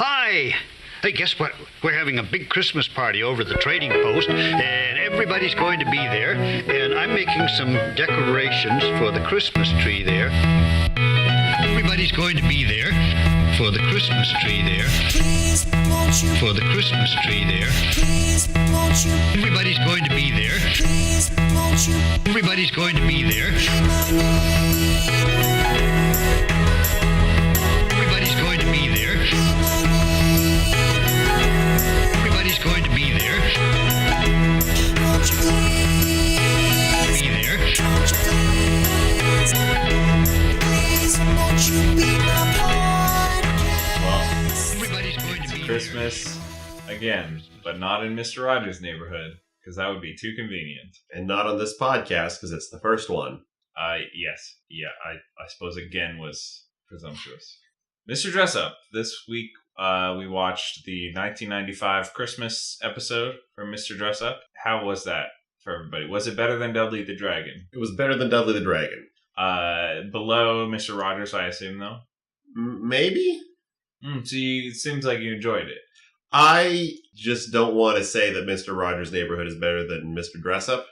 Hi! Hey, guess what? We're having a big Christmas party over at the trading post, and everybody's going to be there, and I'm making some decorations for the Christmas tree there. Everybody's going to be there for the Christmas tree there. Please, won't you? For the Christmas tree there. Please, won't you? Everybody's going to be there. Please, won't you? Everybody's going to be there. Everybody's going to be there. Everybody's going to be there. Won't you please? Be there. Won't you please? Please, won't you be my podcast? Everybody's going to be Christmas again, but not in Mr. Rogers' neighborhood, because that would be too convenient. And not on this podcast, because it's the first one. Yes. Yeah, I suppose again was presumptuous. Mr. Dressup, this week we watched the 1995 Christmas episode from Mr. Dressup. How was that for everybody? Was it better than Dudley the Dragon? It was better than Dudley the Dragon. Below Mr. Rogers, I assume, though? Maybe? So it seems like you enjoyed it. I just don't want to say that Mr. Rogers' Neighborhood is better than Mr. Dressup.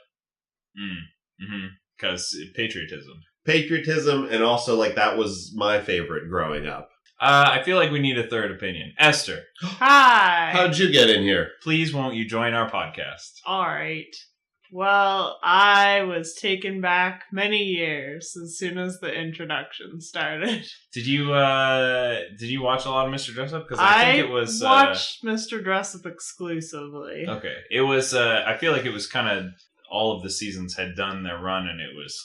Because patriotism. Patriotism, and also, like, that was my favorite growing up. I feel like we need a third opinion. Esther, Hi. How'd you get in here? please won't you join our podcast? All right. Well, I was taken back many years as soon as the introduction started. Did you watch a lot of Mr. Dressup? Because I think it was watched Mr. Dressup exclusively. okay. It was. I feel like it was kind of all of the seasons had done their run and it was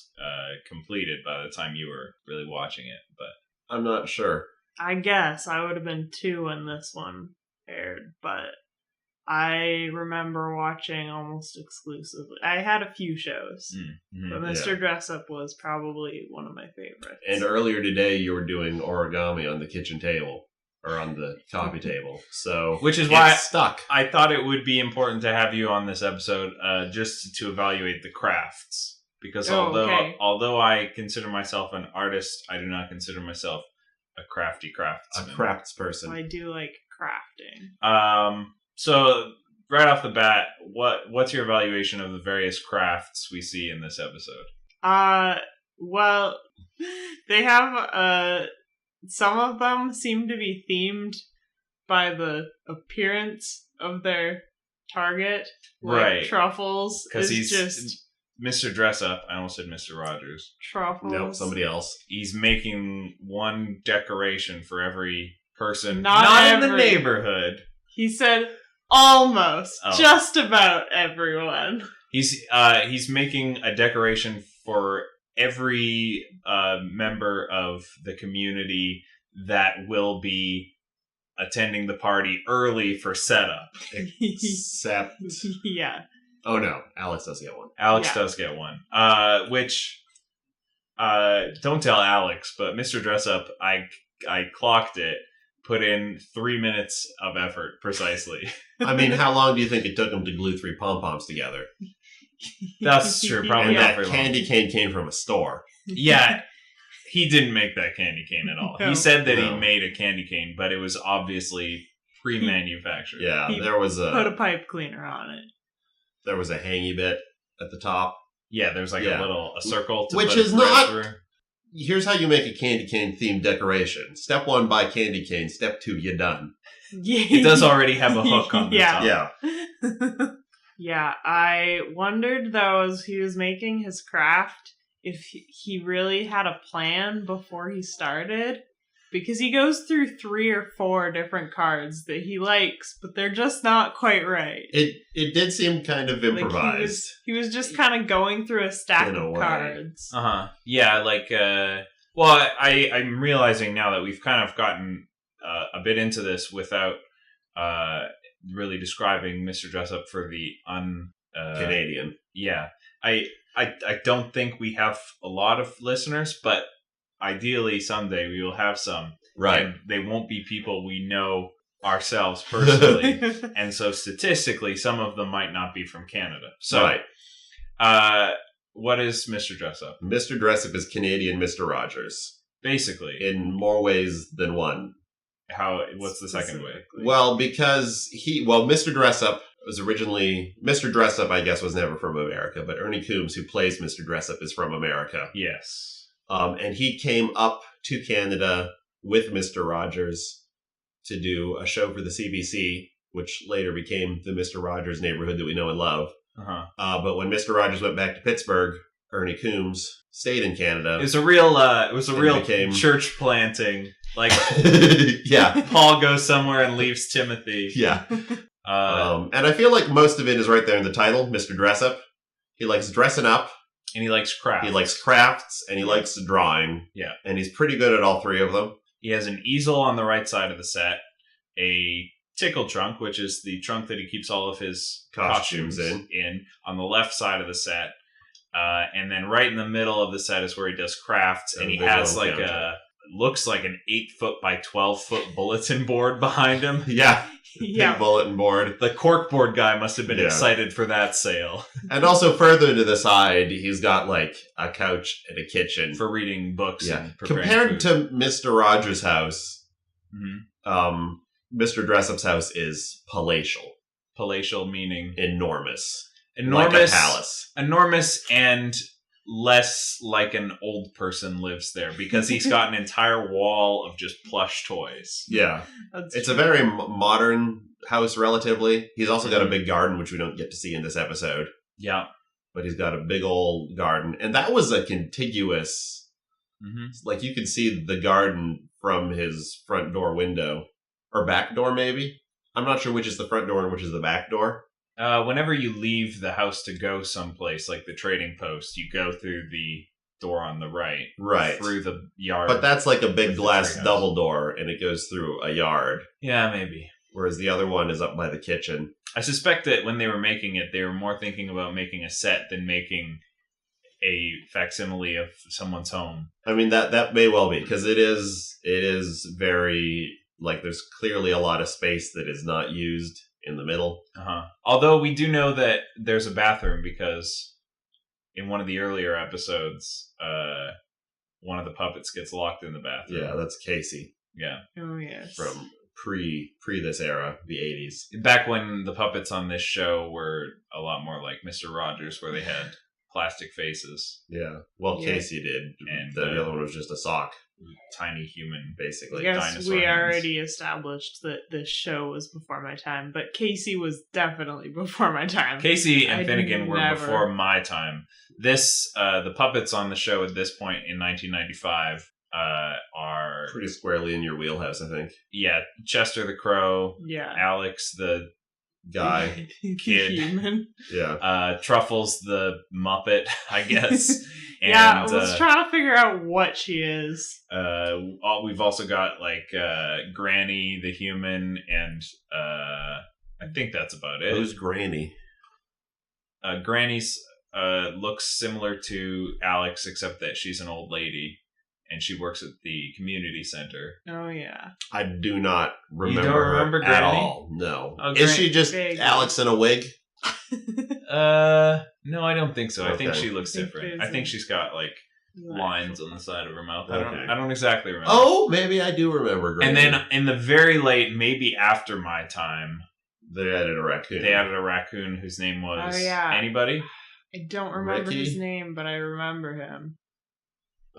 completed by the time you were really watching it. But I'm not sure. I guess I would have been 2 when this one aired, but I remember watching almost exclusively. I had a few shows, but Mr. Dressup was probably one of my favorites. And earlier today, you were doing origami on the kitchen table, or on the coffee table, so... Which is why it's stuck. I thought it would be important to have you on this episode, just to evaluate the crafts. Because although I consider myself an artist, I do not consider myself a crafty craftsman. A crafts person. I do like crafting. So right off the bat, what's your evaluation of the various crafts we see in this episode? Well, they have some of them seem to be themed by the appearance of their target, like right? Truffles, because he's just Mr. Dressup. I almost said Mr. Rogers. Truffles. No, somebody else. He's making one decoration for every person, Not in the every- neighborhood. He said almost, Oh. just about everyone. He's making a decoration for every member of the community that will be attending the party early for setup. Except... Yeah. Oh no, Alex does get one. Alex Yeah. does get one. Which don't tell Alex, but Mr. Dressup, I clocked it. Put in 3 minutes of effort, precisely. I mean, how long do you think it took him to glue 3 pom-poms together? That's true, probably And not that very long. candy cane came from a store. Yeah, he didn't make that candy cane at all. No. He said that he No. made a candy cane, but it was obviously pre-manufactured. Yeah, He there was Put a a pipe cleaner on it. hangy bit at the top. Yeah, there's like Yeah. a circle to Which put is thread not- through. Here's how you make a candy cane themed decoration. Step 1, buy candy cane. Step 2, you're done. It does already have a hook on the Yeah. top. Yeah. Yeah, I wondered though as he was making his craft if he really had a plan before he started. Because he goes through 3 or 4 different cards that he likes, but they're just not quite right. It did seem kind of Like, improvised. he was just kind of going through a stack In a of way. cards. Yeah, like, well, I'm realizing now that we've kind of gotten a bit into this without really describing Mr. Dressup for the Canadian. Yeah. I don't think we have a lot of listeners, but ideally someday we will have some. Right. And they won't be people we know ourselves personally. And so statistically, some of them might not be from Canada. So, Right. What is Mr. Dressup? Mr. Dressup is Canadian Mr. Rogers. Basically. In more ways than one. What's the second way? Well, because Mr. Dressup was originally... Mr. Dressup, I guess, was never from America, but Ernie Coombs, who plays Mr. Dressup, is from America. Yes. And he came up to Canada with Mr. Rogers to do a show for the CBC, which later became the Mr. Rogers Neighborhood that we know and love. Uh-huh. But when Mr. Rogers went back to Pittsburgh, Ernie Coombs stayed in Canada. It was a real church planting. Like, yeah. Paul goes somewhere and leaves Timothy. Yeah. And I feel like most of it is right there in the title, Mr. Dressup. He likes dressing up. And he likes crafts. He likes crafts, and he likes drawing. Yeah. And he's pretty good at all three of them. He has an easel on the right side of the set, a tickle trunk, which is the trunk that he keeps all of his costumes in on the left side of the set. And then right in the middle of the set is where he does crafts, and he has like looks like an 8-foot by 12-foot bulletin board behind him. Yeah. Yeah. Big bulletin board. The corkboard guy must have been excited for that sale. And also further to the side, he's got like a couch and a kitchen. For reading books and preparing Compared food. to Mr. Rogers' house, Mm-hmm. Mr. Dressup's house is palatial. Palatial meaning? Enormous. Enormous. Like a palace. Enormous and less like an old person lives there because he's got an entire wall of just plush toys. Yeah. That's It's true. a very modern house, relatively. He's also got a big garden, which we don't get to see in this episode. Yeah. But he's got a big old garden. And that was a contiguous... Mm-hmm. Like, you could see the garden from his front door window. Or back door, maybe? I'm not sure which is the front door and which is the back door. Whenever you leave the house to go someplace, like the trading post, you go through the door on the right. Right. Through the yard. But that's like a big With the glass treehouse. double door, and it goes through a yard. Yeah, maybe. Whereas the other one is up by the kitchen. I suspect that when they were making it, they were more thinking about making a set than making a facsimile of someone's home. I mean, that may well be, because it is very... Like, there's clearly a lot of space that is not used in the middle. Uh-huh. Although we do know that there's a bathroom because in one of the earlier episodes, one of the puppets gets locked in the bathroom. Yeah, that's Casey Yeah. Oh, yes. from pre this era, the 80s. Back when the puppets on this show were a lot more like Mr. Rogers, where they had plastic faces, Yeah. Well, Yeah. Casey did. And, The other one was just a sock, tiny human. I basically. guess dinosaur we hands. already established that this show was before my time, but Casey was definitely before my time. Casey and I Finnegan were never- before my time. This, the puppets on the show at this point in 1995 are, Pretty squarely in your wheelhouse, I think. Chester the Crow, Yeah. Alex the Guy. Kid. Human. Yeah. Truffles the Muppet, I guess. And, Yeah, I was trying to figure out what she is. we've also got like Granny the human, and I think that's about it. Who's Granny? Granny's looks similar to Alex, except that she's an old lady, and she works at the community center. Oh, yeah. I do not remember, don't remember her at Granny? all. No. Oh, Is she just Vaguely. Alex in a wig? No, I don't think so. I think Okay. she looks I think different. there's I think a- she's got like lines on the side of her mouth. Okay. I don't exactly remember. Oh, maybe I do remember Granny. And then in the very late, maybe after my time, they added a raccoon. they added a raccoon whose name was Oh, yeah. anybody. I don't remember his Ricky? name, but I remember him.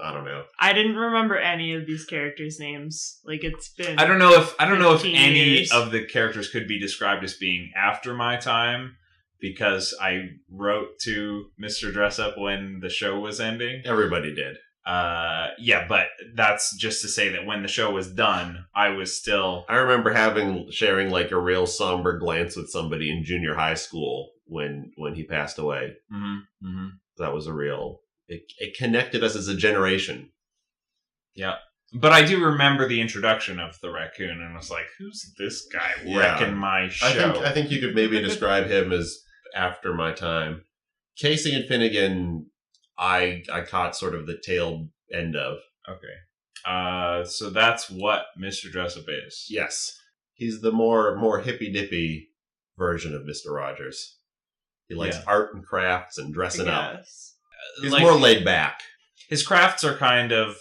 I don't know. I didn't remember any of these characters' names. Like, it's been... I don't know if 15 any years. of the characters could be described as being after my time, because I wrote to Mr. Dressup when the show was ending. Everybody did. Yeah, but that's just to say that when the show was done, I was still... I remember sharing like a real somber glance with somebody in junior high school when he passed away. Mm-hmm, mm-hmm. That was a real... It connected us as a generation. Yeah. But I do remember the introduction of the raccoon, and I was like, who's this guy Yeah. wrecking my show? I think you could maybe describe him as after my time. Casey and Finnegan, I caught sort of the tail end of. Okay. So that's what Mr. Dressup is. Yes. He's the more hippy-dippy version of Mr. Rogers. He likes Yeah. art and crafts and dressing up. Yes. He's Like, more laid back. his crafts are kind of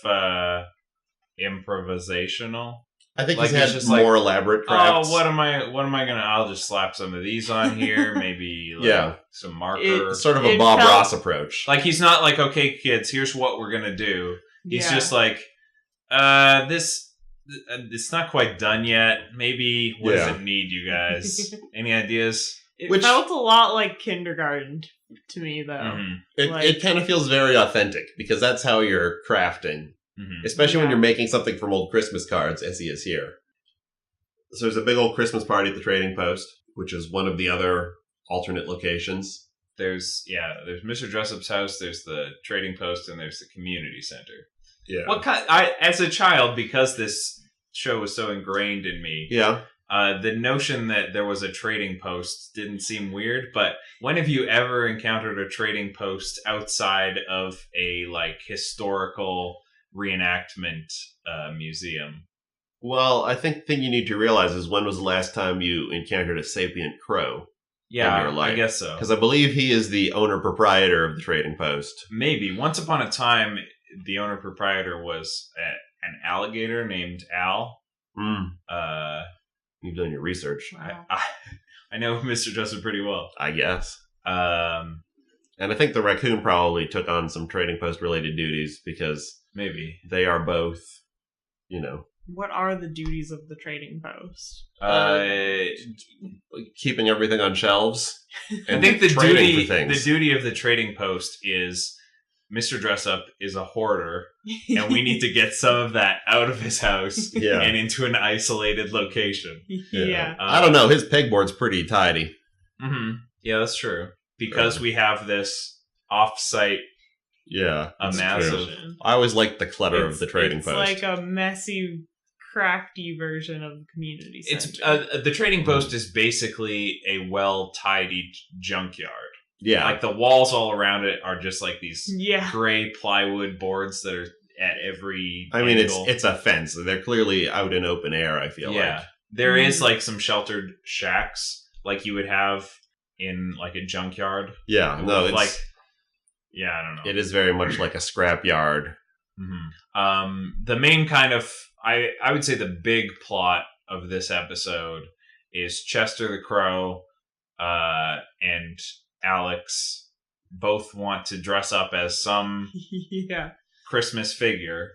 improvisational. I think Like, he's it's had just like, more elaborate crafts. Oh, what am I gonna? I'll just slap some of these on here. Maybe some marker. It's sort of a Bob Ross approach. Like, he's not like, okay, kids, here's what we're gonna do. He's just like, it's not quite done yet. Maybe what does it need, you guys? Any ideas? It felt a lot like kindergarten to me, though. Mm-hmm. It kind of feels very authentic because that's how you're crafting, especially when you're making something from old Christmas cards, as he is here. So there's a big old Christmas party at the Trading Post, which is one of the other alternate locations. There's Mr. Dressup's house. There's the Trading Post, and there's the community center. Yeah. What kind? As a child, because this show was so ingrained in me. Yeah. The notion that there was a trading post didn't seem weird, but when have you ever encountered a trading post outside of a historical reenactment museum? Well, I think the thing you need to realize is when was the last time you encountered a sapient crow? Yeah, in your life? I guess so. Because I believe he is the owner-proprietor of the Trading Post. Maybe. Once upon a time, the owner-proprietor was an alligator named Al. You've done your research. Wow. I know Mr. Dressup pretty well. I guess. And I think the raccoon probably took on some Trading Post-related duties because maybe they are both, What are the duties of the Trading Post? keeping everything on shelves. I think the trading for things. duty of the Trading Post is Mr. Dressup is a hoarder, and we need to get some of that out of his house and into an isolated location. Yeah. I don't know. His pegboard's pretty tidy. Mm-hmm. Yeah, that's true. Because we have this off-site, a massive... I always liked the clutter of the Trading Post. It's like a messy, crafty version of the community center. It's the Trading Post is basically a well-tidied junkyard. Yeah. Like the walls all around it are just like these Yeah. gray plywood boards that are at every I mean, angle. it's a fence. They're clearly out in open air, I feel like. There is like some sheltered shacks like you would have in like a junkyard. Yeah, no, it's like I don't know. It is very much like a scrap yard. Mm-hmm. The main kind of I would say the big plot of this episode is Chester the Crow and Alex both want to dress up as some Christmas figure,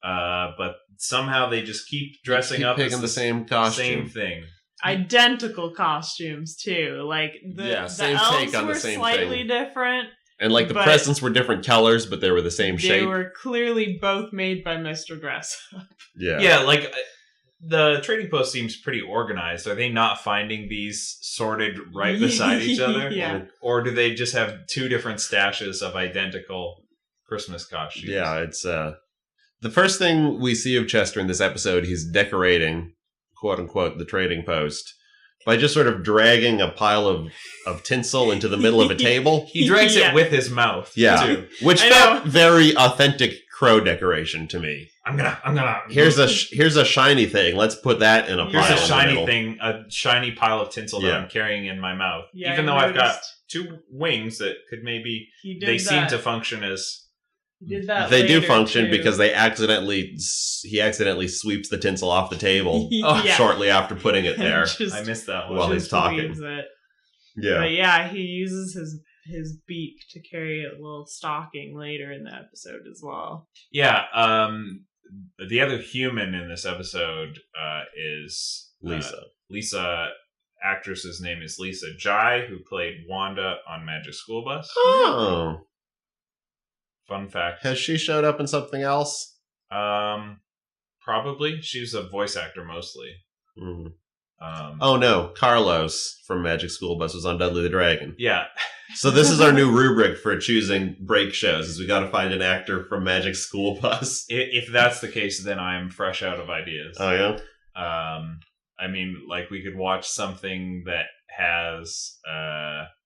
but somehow they just keep dressing up picking as the same costume. Same thing. Identical costumes too. Like the same elves take on the were same slightly thing. different. And like the presents were different colors, but they were the same shape. They were clearly both made by Mr. Dressup. Yeah, like the Trading Post seems pretty organized. Are they not finding these sorted right beside each other? Yeah. Or do they just have two different stashes of identical Christmas costumes? Yeah, it's the first thing we see of Chester in this episode, he's decorating, quote unquote, the Trading Post by just sort of dragging a pile of tinsel into the middle of a table. He drags it with his mouth, too. Which felt very authentic crow decoration to me. I'm gonna. Here's a shiny thing. Let's put that in a pile. Here's a shiny thing, a shiny pile of tinsel that I'm carrying in my mouth. Yeah, even though I've got two wings that could maybe seem to function as. They do function because he accidentally sweeps the tinsel off the table shortly after putting it there. I missed that one while he's talking. Yeah, but yeah, he uses his beak to carry a little stocking later in the episode as well. Yeah, the other human in this episode is Lisa. Lisa, actress's name is Lisa Jai, who played Wanda on Magic School Bus. Oh. Fun fact. Has she showed up in something else? Probably. She's a voice actor mostly. Mm. Oh no, Carlos from Magic School Bus was on Dudley the Dragon. Yeah. So this is our new rubric for choosing break shows, is we got to find an actor from Magic School Bus. If that's the case, then I'm fresh out of ideas. Oh yeah? I mean, like, we could watch something that has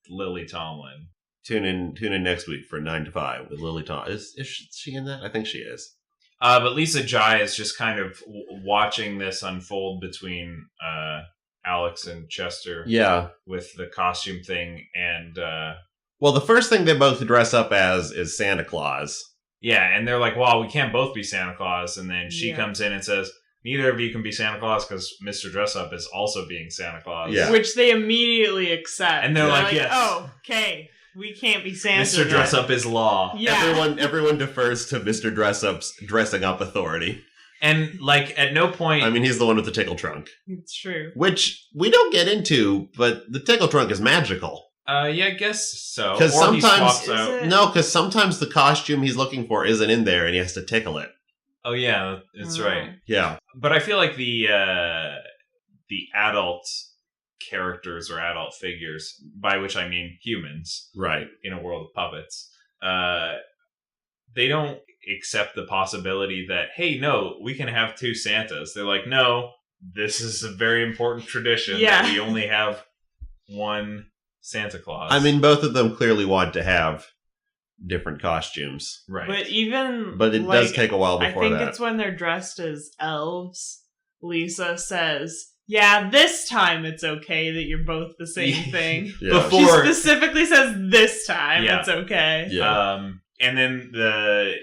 Lily Tomlin. Tune in next week for 9 to 5 with Lily Tomlin. Is she in that? I think she is. But Lisa Jai is just kind of watching this unfold between Alex and Chester. Yeah. With the costume thing and... well, the first thing they both dress up as is Santa Claus. Yeah, and they're like, well, we can't both be Santa Claus. And then she comes in and says, neither of you can be Santa Claus because Mr. Dressup is also being Santa Claus. Yeah. Which they immediately accept. And they're like, yes. oh, okay, we can't be Santa. Mr. then." Dressup is law. Yeah. Everyone defers to Mr. Dressup's dressing up authority. And, like, at no point... I mean, he's the one with the tickle trunk. It's true. Which we don't get into, but the tickle trunk is magical. yeah, I guess so. Because Or he sometimes... swaps out. No, because sometimes the costume he's looking for isn't in there and he has to tickle it. Oh, yeah, that's right. Yeah. But I feel like the adult characters or adult figures, by which I mean humans, Right. in a world of puppets, they don't accept the possibility that, hey, no, we can have two Santas. They're like, no, this is a very important tradition that we only have one Santa Claus. I mean, both of them clearly want to have different costumes. right. But it does take a while before I think that. it's when they're dressed as elves. Lisa says, "Yeah, this time it's okay that you're both the same thing." Yeah. She Before, specifically says, "This time Yeah. it's okay." Yeah. and then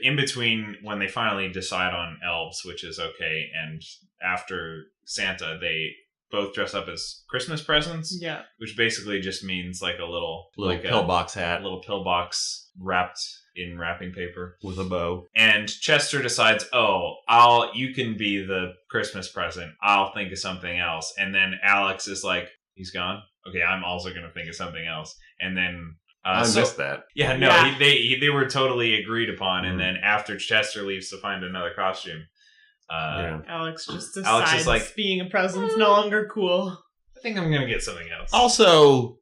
in between when they finally decide on elves, which is okay, and after Santa, they both dress up as Christmas presents, Yeah. which basically just means like a little pillbox a hat little pillbox wrapped in wrapping paper. with a bow. And Chester decides, you can be the Christmas present. I'll think of something else. And then Alex is like, he's gone. Okay, I'm also going to think of something else. And then I missed that. Yeah, no, Yeah. they were totally agreed upon. Mhm. And then after Chester leaves to find another costume, Yeah. Alex just decides Alex is like, being a present's no longer cool. I think I'm going to get something else. Also,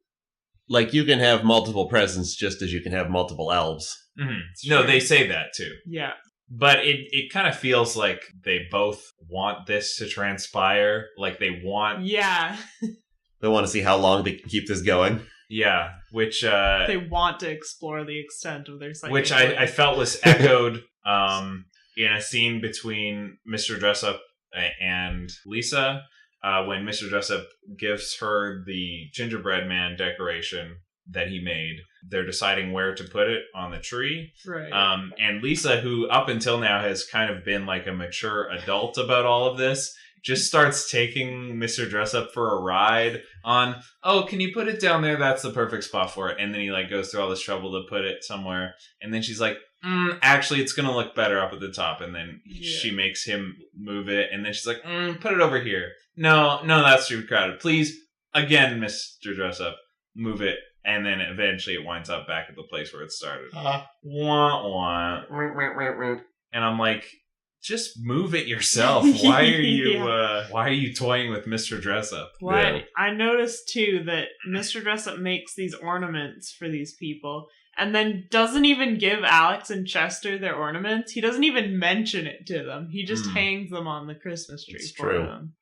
like, you can have multiple presents just as you can have multiple elves. Mhm. No, they say that too. Yeah. But it kind of feels like they both want this to transpire. Like they want, Yeah. They want to see how long they can keep this going. which They want to explore the extent of their psychic which ability. I felt was echoed in a scene between Mr. Dressup and Lisa when Mr. Dressup gives her the gingerbread man decoration that he made. They're deciding where to put it on the tree. Right. And Lisa, who up until now has kind of been like a mature adult about all of this, just starts taking Mr. Dressup for a ride on, can you put it down there? That's the perfect spot for it. And then he like goes through all this trouble to put it somewhere. And then she's like, actually, it's going to look better up at the top. And then she makes him move it. And then she's like, put it over here. No, that's too crowded. Please, again, Mr. Dressup, move it. And then eventually it winds up back at the place where it started. Wah, wah. And I'm like, just move it yourself. Why are you toying with Mr. Dressup? What I noticed too that Mr. Dressup makes these ornaments for these people and then doesn't even give Alex and Chester their ornaments. He doesn't even mention it to them. He just hangs them on the Christmas tree It's for true. them.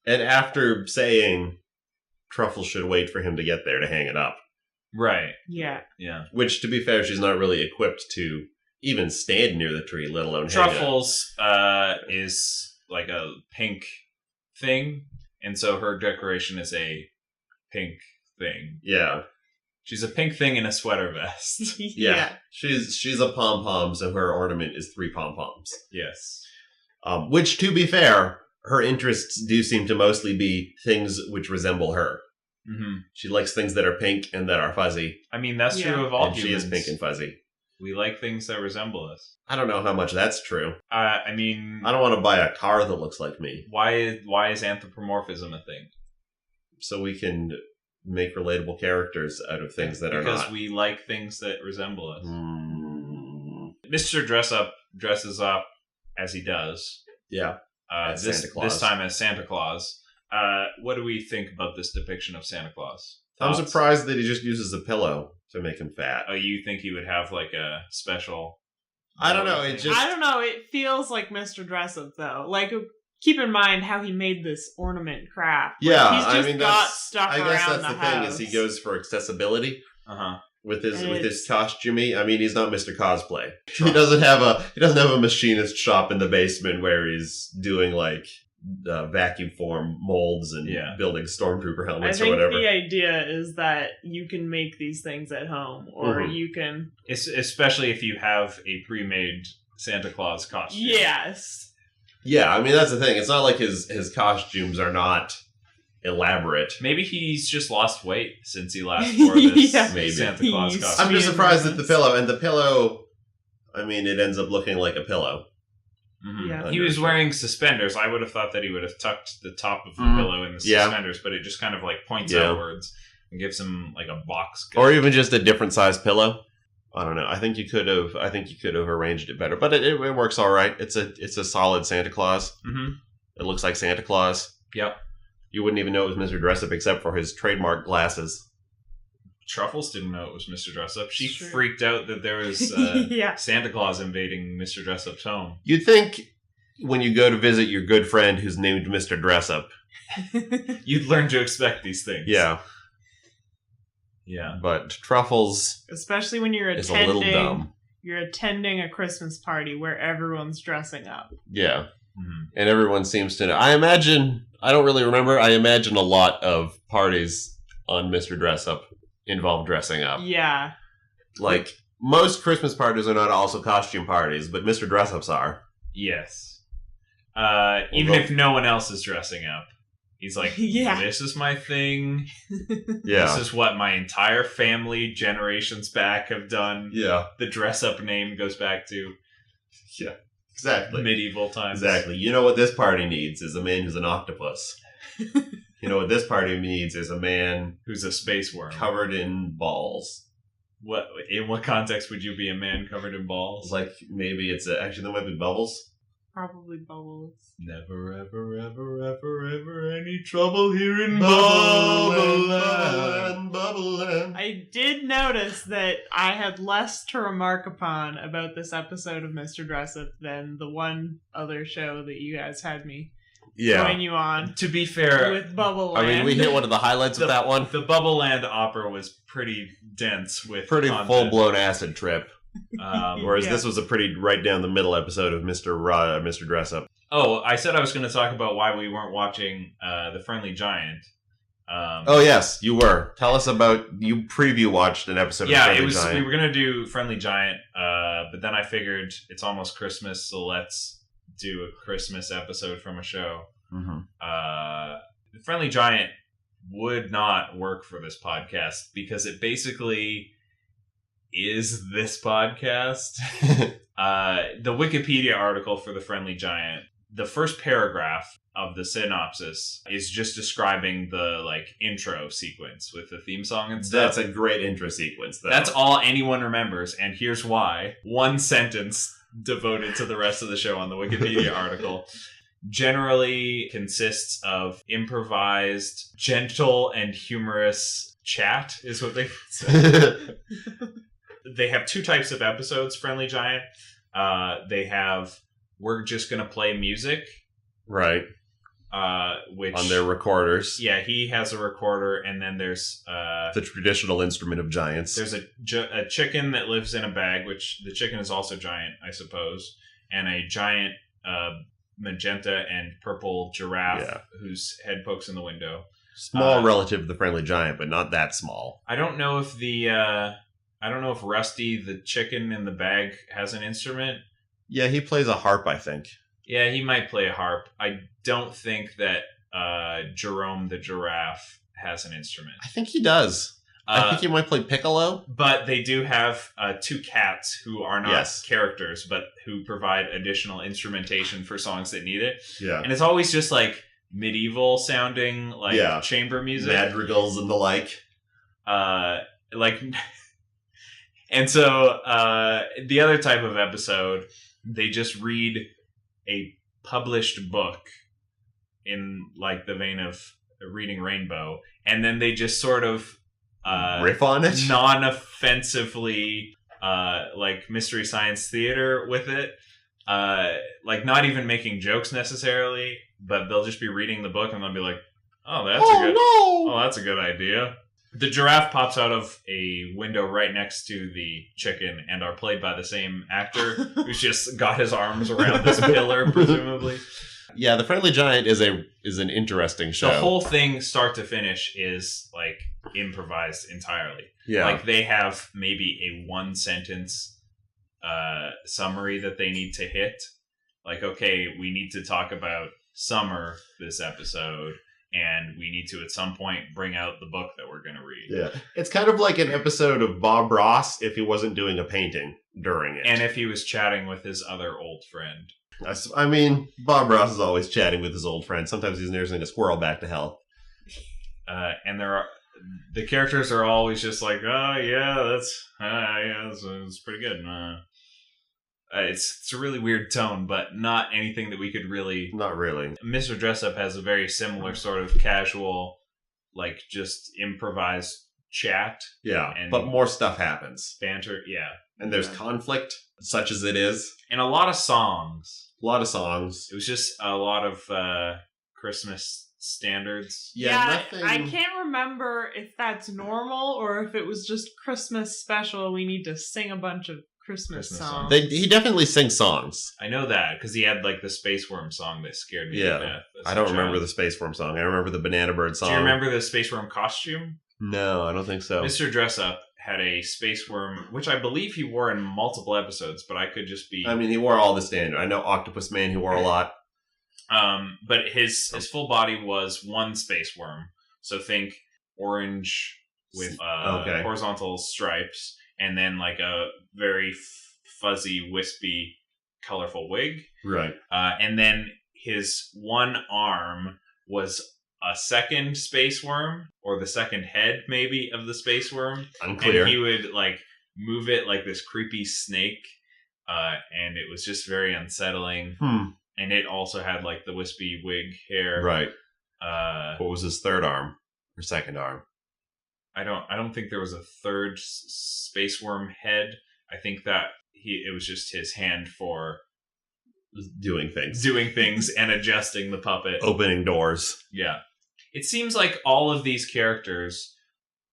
And after saying Truffle should wait for him to get there to hang it up. Right. Yeah. Yeah. Which, to be fair, she's not really equipped to even stand near the tree, let alone hang it. Truffles is like a pink thing, and so her decoration is a pink thing. Yeah. She's a pink thing in a sweater vest. Yeah. She's a pom-pom, so her ornament is 3 pom-poms. Yes. Which, to be fair, her interests do seem to mostly be things which resemble her. Mm-hmm. She likes things that are pink and that are fuzzy. I mean, that's Yeah. true of all And humans. she is pink and fuzzy. We like things that resemble us. I don't know how much that's true. I mean, I don't want to buy a car that looks like me, why is anthropomorphism a thing? so we can make relatable characters out of things that are Because not. we like things that resemble us. Mr. Dressup dresses up as he does. Yeah. As This Santa Claus. this time as Santa Claus. What do we think about this depiction of Santa Claus? I'm Thoughts? surprised that he just uses a pillow to make him fat. Oh, you think he would have like a special? I don't know. It just I don't know. It feels like Mr. Dressup though. Like, keep in mind how he made this ornament craft. Like, yeah. he's just I mean, got that's, stuff I around guess that's the the house. thing is he goes for accessibility Uh-huh. with his And it's- costumey. I mean, he's not Mr. Cosplay. He doesn't have a machinist shop in the basement where he's doing like vacuum form molds and building stormtrooper I helmets or think whatever. the idea is that you can make these things at home, or Mhm. you can. Especially if you have a pre-made Santa Claus costume. Yes. Yeah, I mean, that's the thing. It's not like his costumes are not elaborate. Maybe he's just lost weight since he last wore this Yeah. Santa Claus He used costume. I'm just Be surprised at enormous. the pillow, I mean, it ends up looking like a pillow. Mhm. Yeah. He was wearing suspenders. I would have thought that he would have tucked the top of the Mhm. pillow in the Yeah. suspenders, but it just kind of like points Yeah. outwards and gives him like a box cut. Or even just a different size pillow. I don't know. I think you could have arranged it better, but it works all right. It's a solid Santa Claus. Mm-hmm. It looks like Santa Claus. Yep. You wouldn't even know it was Mr. Dressup except for his trademark glasses. Truffles didn't know it was Mr. Dressup. She Sure. freaked out that there was Yeah. Santa Claus invading Mr. Dressup's home. You'd think when you go to visit your good friend who's named Mr. Dressup. You'd learn to expect these things. Yeah, Yeah. but Truffles Especially when you're is a little dumb. you're attending a Christmas party where everyone's dressing up. Yeah. Mhm. And everyone seems to know. I don't really remember. I imagine a lot of parties on Mr. Dressup involve dressing up. Yeah. Like, most Christmas parties are not also costume parties, but Mr. Dressup's are. Yes. Even if no one else is dressing up. He's like, Yeah. this is my thing. Yeah. This is what my entire family generations back have done. Yeah. The dress up name goes back to Yeah. Exactly. medieval times. Exactly. You know what this party needs is a man who's an octopus. You know what this party needs is a man Who's a space worm. covered in balls. In what context would you be a man covered in balls? It's like maybe actually there might be bubbles. Probably bubbles. Never, ever, ever, ever, ever any trouble here in Bubbleland, Bubbleland. I did notice that I had less to remark upon about this episode of Mr. Dressup than the one other show that you guys had me join you on To be fair, with Bubble I mean, Land. we hit one of the highlights of that one. the Bubble Land opera was pretty dense with Pretty content. full-blown acid trip. Whereas Yeah. this was a pretty right down the middle episode of Mr. Dressup. Oh, I said I was going to talk about why we weren't watching The Friendly Giant. Oh yes, you were. Tell us about you preview watched an episode Yeah, of it Friendly was. Giant. We were going to do Friendly Giant, but then I figured it's almost Christmas, so let's do a Christmas episode from a show. Mhm. The Friendly Giant would not work for this podcast because it basically is this podcast. The Wikipedia article for The Friendly Giant, the first paragraph of the synopsis is just describing the intro sequence with the theme song and stuff. That's a great intro sequence, though. That's all anyone remembers, and here's why. One sentence devoted to the rest of the show on the Wikipedia article. Generally consists of improvised, gentle, and humorous chat, is what they say. They have two types of episodes, Friendly Giant. They have, we're just going to play music. right. Which On their recorders. Yeah, he has a recorder, and then there's The traditional instrument of giants. there's a chicken that lives in a bag, which the chicken is also giant, I suppose, and a giant magenta and purple giraffe Yeah. whose head pokes in the window. Small relative to the Friendly Giant, but not that small. I don't know if Rusty, the chicken in the bag, has an instrument. Yeah, he plays a harp, I think. Yeah, he might play a harp. I don't think that Jerome the giraffe has an instrument. I think he does. I think he might play piccolo. But they do have two cats who are not Yes. characters, but who provide additional instrumentation for songs that need it. Yeah. And it's always just medieval sounding, Yeah. chamber music. Madrigals and the like. And so the other type of episode, they just read a published book in the vein of reading Rainbow, and then they just sort of Riff on it? non-offensively Mystery Science Theater with it, not even making jokes necessarily, but they'll just be reading the book and they'll be like, oh, that's a good idea. The giraffe pops out of a window right next to the chicken and are played by the same actor who's just got his arms around this pillar, presumably. Yeah, The Friendly Giant is an interesting show. The whole thing, start to finish, is improvised entirely. Yeah. They have maybe a one sentence summary that they need to hit, like, okay, we need to talk about summer this episode, and we need to at some point bring out the book that we're going to read. Yeah. It's kind of like an episode of Bob Ross if he wasn't doing a painting during it. And if he was chatting with his other old friend. I mean, Bob Ross is always chatting with his old friend. Sometimes he's nursing a squirrel back to health. And the characters are always just like, oh, yeah, it's pretty good. It's a really weird tone, but not anything that we could really... Not really. Mr. Dressup has a very similar sort of casual, like, just improvised chat. Yeah, and but more stuff happens. Banter, yeah. And there's conflict, such as it is. And a lot of songs. A lot of songs. It was just a lot of Christmas standards. Yeah, nothing... I can't remember if that's normal or if it was just Christmas special. We need to sing a bunch of Christmas songs. He definitely sings songs. I know that because he had like the Space Worm song that scared me to death. I don't remember the Space Worm song. I remember the Banana Bird song. Do you remember the Space Worm costume? No, I don't think so. Mr. Dressup had a Space Worm, which I believe he wore in multiple episodes, but I could just be... I mean, he wore all the standard. I know Octopus Man, he wore a lot. But his full body was one Space Worm. So think orange with horizontal stripes, and then like a very fuzzy, wispy, colorful wig. Right. And then his one arm was a second Space Worm, or the second head, maybe, of the Space Worm. Unclear. And he would, like, move it like this creepy snake, and it was just very unsettling. And it also had, like, the wispy wig hair. Right. What was his third arm? Or second arm? I don't think there was a third Space Worm head. I think that it was just his hand for doing things and adjusting the puppet, opening doors. Yeah, it seems like all of these characters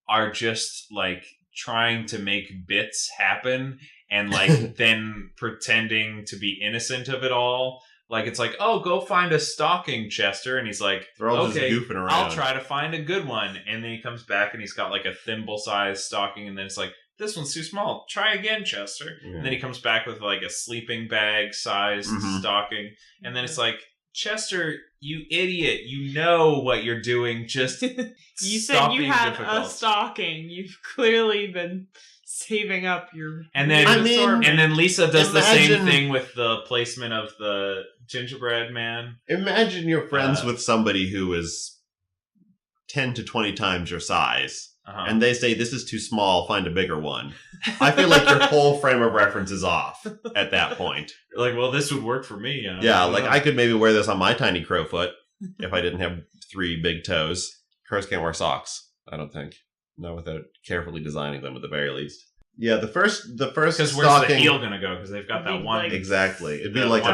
are just like trying to make bits happen and like then pretending to be innocent of it all. Like, it's like, oh, go find a stocking, Chester. And he's like, they're all okay, just goofing around. I'll try to find a good one. And then he comes back and he's got like a thimble-sized stocking. And then it's like, this one's too small. Try again, Chester. Yeah. And then he comes back with like a sleeping bag-sized stocking. And then it's like, Chester, you idiot. You know what you're doing. Just you said you had a stocking. You've clearly been saving up your... And then Lisa does the same thing with the placement of the gingerbread man. Imagine you're friends with somebody who is 10 to 20 times your size. And they say, this is too small, find a bigger one. I feel like your whole frame of reference is off at that point. You're like, well, this would work for me. Yeah, like I could maybe wear this on my tiny crowfoot if I didn't have 3 big toes. Crows can't wear socks, I don't think. Not without carefully designing them at the very least. Yeah, the first because stocking... where's the heel going to go? Because they've got that one... Exactly. It'd be like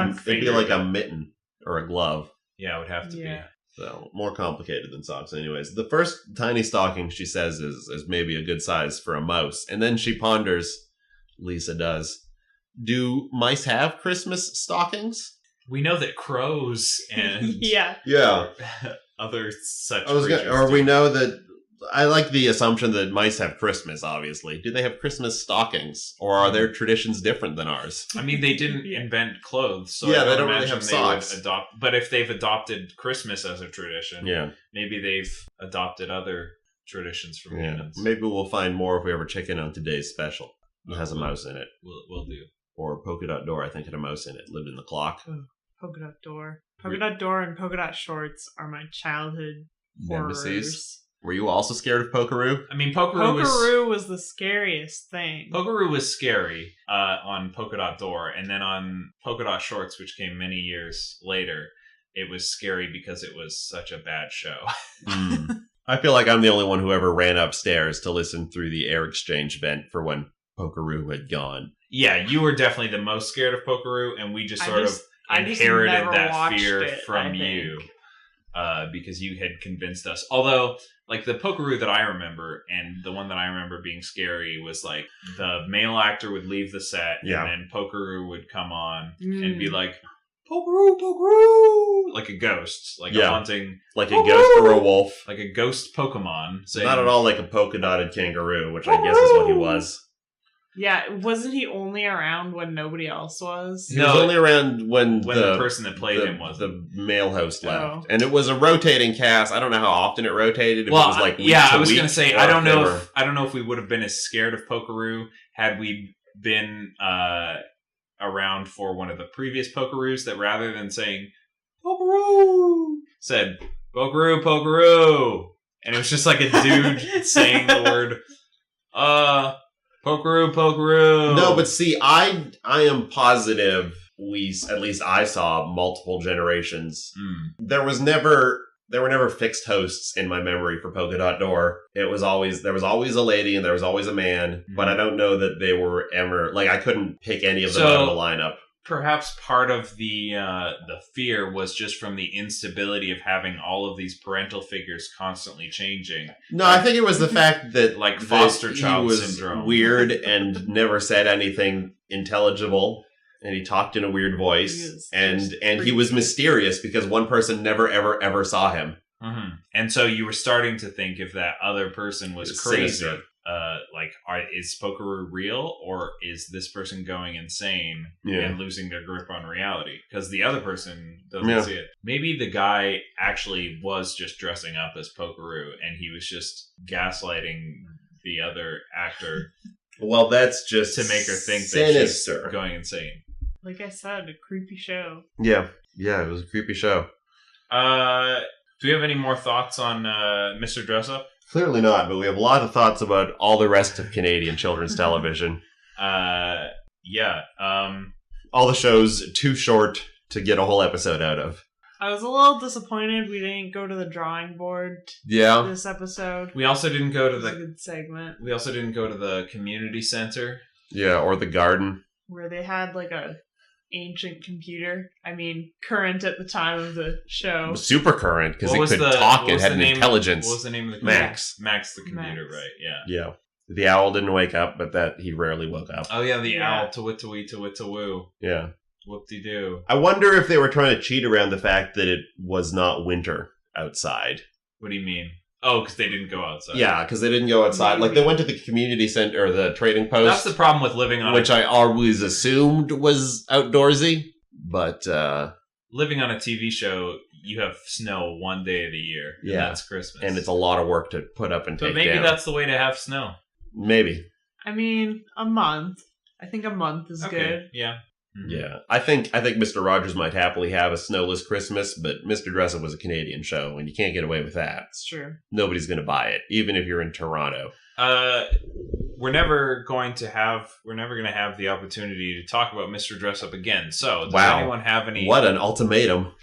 a mitten or a glove. Yeah, it would have to be. So, more complicated than socks anyways. The first tiny stocking, she says, is maybe a good size for a mouse. And then she ponders, Lisa does, do mice have Christmas stockings? We know that crows and other such creatures we know that... I like the assumption that mice have Christmas, obviously. Do they have Christmas stockings? Or are their traditions different than ours? I mean, they didn't invent clothes, so they don't really have socks. But if they've adopted Christmas as a tradition, maybe they've adopted other traditions from humans. Maybe we'll find more if we ever check in on today's special. It has a mouse in it. We'll do. Or Polka Dot Door, I think, had a mouse in it. Lived in the clock. Oh, Polka Dot Door. Polka Dot Door and Polka Dot Shorts are my childhood horrors. Were you also scared of Pokeroo? I mean, Pokeroo was the scariest thing. Pokeroo was scary on Polka Dot Door, and then on Polka Dot Shorts, which came many years later, it was scary because it was such a bad show. I feel like I'm the only one who ever ran upstairs to listen through the air exchange vent for when Pokeroo had gone. Yeah, you were definitely the most scared of Pokeroo, and we just inherited that fear from you. Because you had convinced us. Although, like, the Pokeroo that I remember, and the one that I remember being scary, was, like, the male actor would leave the set, and then Pokeroo would come on and be like, Pokeroo, Pokeroo! Like a ghost. Like a haunting... Like a ghost or a wolf. Like a ghost Pokemon. Saying, not at all like a polka-dotted kangaroo, which I guess is what he was. Yeah, wasn't he only around when nobody else was? He was only around when the person that played him was the male host left, Oh. and it was a rotating cast. I don't know how often it rotated. If Well, it was like week yeah, to I was week, gonna say or I don't if they know were- if we would have been as scared of Pokeroo had we been around for one of the previous Pokeroos that rather than saying Pokeroo said Pokeroo, Pokeroo, and it was just like a dude saying the word Pokeroo, Pokeroo. No, but see, I am positive at least I saw multiple generations. There were never fixed hosts in my memory for Polka Dot Door. There was always a lady and there was always a man, but I don't know that they were ever like I couldn't pick any of them out of the lineup. Perhaps part of the fear was just from the instability of having all of these parental figures constantly changing. No, I think it was the fact that Like foster child he was syndrome. weird and never said anything intelligible, and he talked in a weird voice, and he was mysterious because one person never ever saw him. Mm-hmm. And so you were starting to think if that other person was crazy, Sinister. Is Pokeroo real, or is this person going insane and losing their grip on reality? Because the other person doesn't see it. Maybe the guy actually was just dressing up as Pokeroo, and he was just gaslighting the other actor Well, that's just to make her think sinister. that she's going insane. Like I said, a creepy show. Yeah, it was a creepy show. Do we have any more thoughts on Mr. Dressup? Clearly not, but we have a lot of thoughts about all the rest of Canadian children's television. Yeah. All the shows too short to get a whole episode out of. I was a little disappointed we didn't go to the drawing board Yeah. this episode. We also didn't go to It was a the. good segment We also didn't go to the community center. Yeah, or the garden. where they had like a ancient computer. I mean, current at the time of the show. Super current, because What it was could the- talk what and was had the an name- intelligence. What was the name of the Max. Max the computer, Max. right? Yeah. Yeah. The owl didn't wake up, but that he rarely woke up. Oh yeah, the Yeah. owl to wit to wee to wit to woo. Yeah. Whoop de doo. I wonder if they were trying to cheat around the fact that it was not winter outside. What do you mean? Oh, because they didn't go outside. Yeah, because they didn't go outside. Like, they went to the community center, or the trading post. That's the problem with living on which I always assumed was outdoorsy, but living on a TV show. You have snow one day of the year. And Yeah. that's Christmas. and it's a lot of work to put up and But take maybe down. that's the way to have snow. Maybe. I mean, a month. I think a month is Okay. good. Yeah. Mhm. Yeah, I think Mr. Rogers might happily have a snowless Christmas, but Mr. Dressup was a Canadian show, and you can't get away with that. That's true. Nobody's going to buy it, even if you're in Toronto. We're never going to have the opportunity to talk about Mr. Dressup again. So, does Wow. anyone have any What an ultimatum!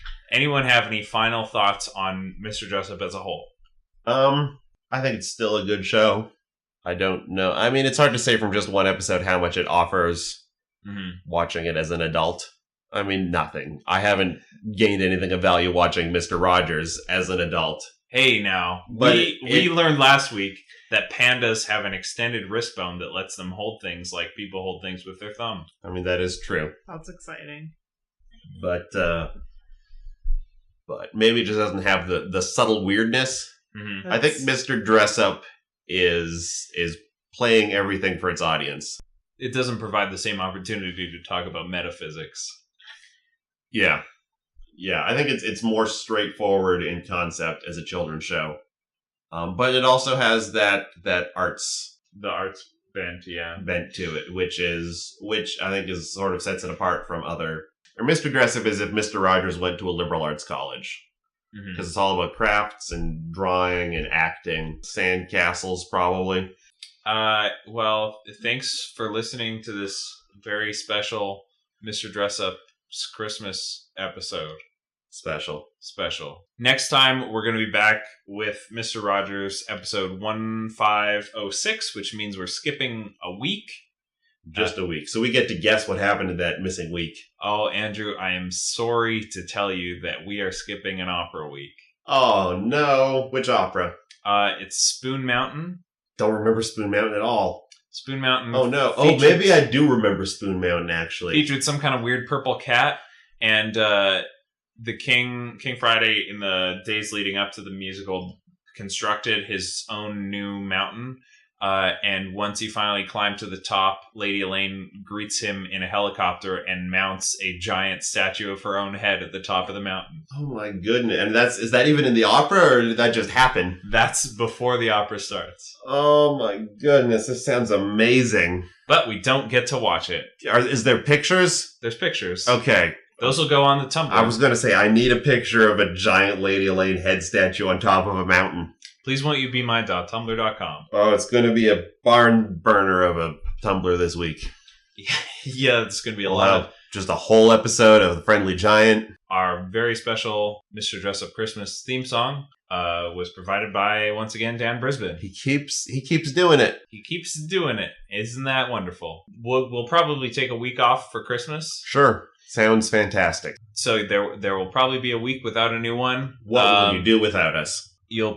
final thoughts on Mr. Dressup as a whole? I think it's still a good show. I don't know. I mean, it's hard to say from just one episode how much it offers Mm-hmm. watching it as an adult. I mean, nothing. I haven't gained anything of value watching Mr. Rogers as an adult. Hey, now But we learned last week that pandas have an extended wrist bone that lets them hold things like people hold things with their thumb. I mean, that is true. That's exciting. But maybe it just doesn't have the subtle weirdness. Mm-hmm. I think Mr. Dressup is playing everything for its audience. It doesn't provide the same opportunity to talk about metaphysics. Yeah. I think it's more straightforward in concept as a children's show, but it also has that arts The arts bent, yeah. bent to it, which I think is sort of sets it apart from other. Or Mr. Dressup is if Mr. Rogers went to a liberal arts college, Mm-hmm. because it's all about crafts and drawing and acting, sand castles probably. Well, thanks for listening to this very special Mr. Dressup's Christmas episode. Special. Next time, we're going to be back with Mr. Rogers episode 1506, which means we're skipping a week. Just a week. So we get to guess what happened in that missing week. Oh, Andrew, I am sorry to tell you that we are skipping an opera week. Oh no. Which opera? It's Spoon Mountain. Don't remember Spoon Mountain at all. Spoon Mountain. Oh no. Oh, maybe I do remember Spoon Mountain actually. Featured some kind of weird purple cat, and the King Friday, in the days leading up to the musical, constructed his own new mountain And once he finally climbed to the top, Lady Elaine greets him in a helicopter and mounts a giant statue of her own head at the top of the mountain. Oh my goodness. And is that even in the opera, or did that just happen? That's before the opera starts. Oh my goodness, this sounds amazing. But we don't get to watch it. Is there pictures? There's pictures. Okay. Those will go on the Tumblr. I was going to say, I need a picture of a giant Lady Elaine head statue on top of a mountain. Please won't you be my.tumblr.com. Oh, it's going to be a barn burner of a Tumblr this week. Yeah, it's going to be a We'll lot have just a whole episode of The Friendly Giant. Our very special Mr. Dressup Christmas theme song was provided by, once again, Dan Brisbane. He keeps doing it. He keeps doing it. Isn't that wonderful? We'll probably take a week off for Christmas. Sure. Sounds fantastic. So there will probably be a week without a new one. What will you do without us? You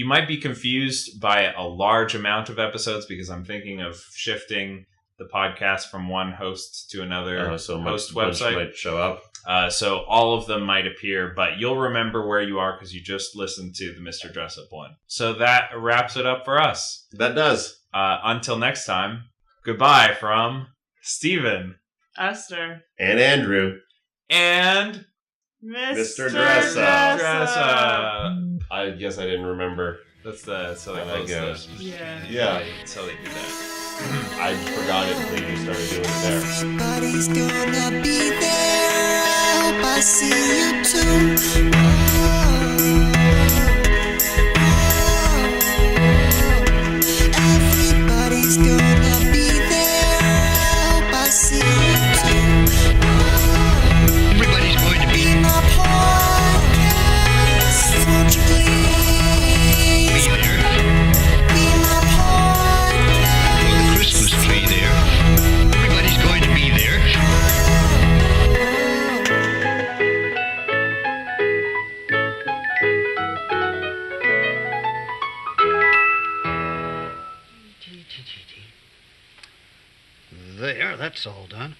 might be confused by a large amount of episodes because I'm thinking of shifting the podcast from one host to another host website. Might show up. So all of them might appear, but you'll remember where you are because you just listened to the Mr. Dressup one. So that wraps it up for us. That does. Until next time, goodbye from Steven, Esther, And Andrew. and Mr. Dressup. I guess I didn't remember. That's how they How that close goes. Yeah. Yeah. That's how they do that. I forgot it until you started doing it there. Everybody's gonna be there. I hope I see you too. Everybody's gonna be there. I hope I see you too. Everybody's going to Be be my podcast. Won't you please there be my podcast? for the Christmas tree there. Everybody's going to be there. There, that's all done.